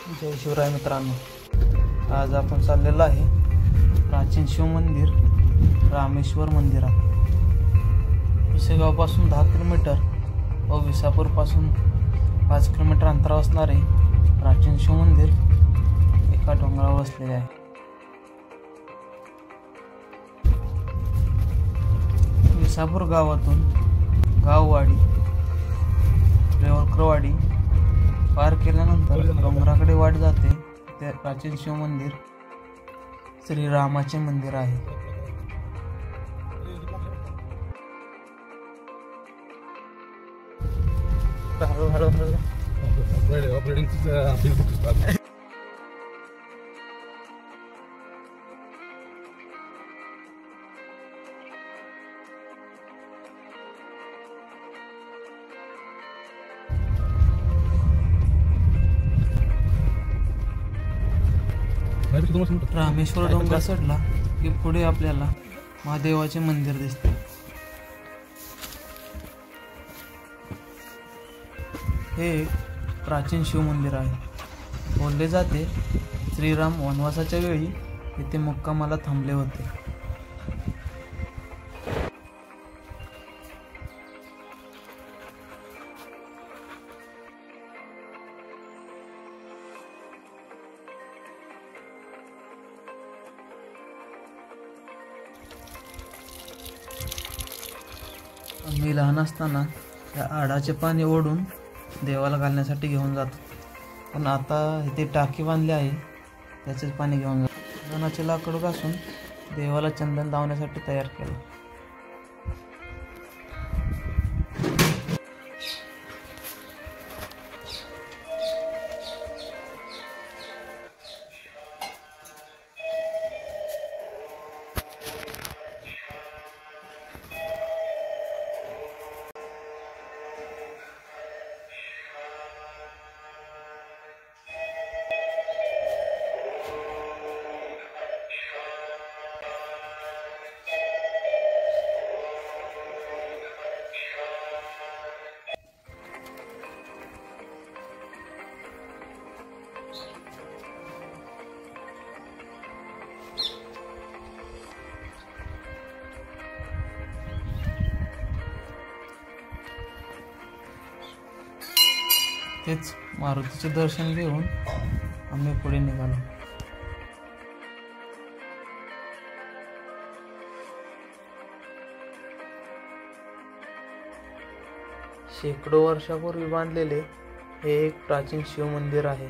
जय शिवराय मित्रांनो, आज आपण चाललेलो आहे प्राचीन शिव मंदिर रामेश्वर मंदिरात. पुसेगावपासून 10 किलोमीटर व विसापूरपासून 5 किलोमीटर अंतरावर असणारे प्राचीन शिव मंदिर एका डोंगरावर वसलेले आहे. विसापूर गावातून गाववाडी रेवकरवाडी पार केल्यानंतर डोंगराकडे वाट जाते. ते प्राचीन शिव मंदिर श्रीरामाचे मंदिर आहे. रामेश्वर डोंगर चढला की पुढे आपल्याला महादेवाचे मंदिर दिसते. हे एक प्राचीन शिव मंदिर आहे. बोलले जाते श्रीराम वनवासाच्या वेळी येथे मुक्कामाला थांबले होते. मी लहान असताना या आडाचे पाणी ओढून देवाला घालण्यासाठी घेऊन जातो, पण आता इथे टाकी बांधली आहे, त्याचेच पाणी घेऊन जातो. चंदनाचे लाकूड घासून देवाला चंदन लावण्यासाठी तयार केलं. तेच मारुतीचे दर्शन घेऊन आम्ही पुढे निघालो. शेकडो वर्षापूर्वी बांधलेले हे एक प्राचीन शिव मंदिर आहे.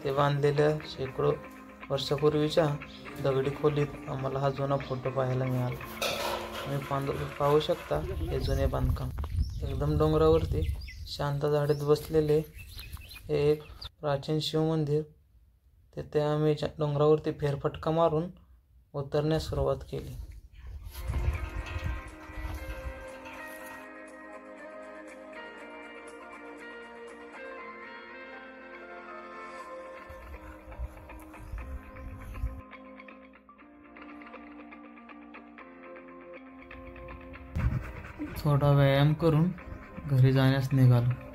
ते बांधलेल्या शेकडो वर्षापूर्वीच्या दगडी खोलीत आम्हाला हा जुना फोटो पाहायला मिळाला. तुम्ही पाहू शकता हे जुने बांधकाम. एकदम डोंगरावरती शांत झाडीत बसलेले हे एक प्राचीन शिव मंदिर. तिथे आम्ही डोंगरावरती फेरफटका मारून उतरण्यास सुरुवात केली. थोडा व्यायाम करून घरी जाण्यास निघालो.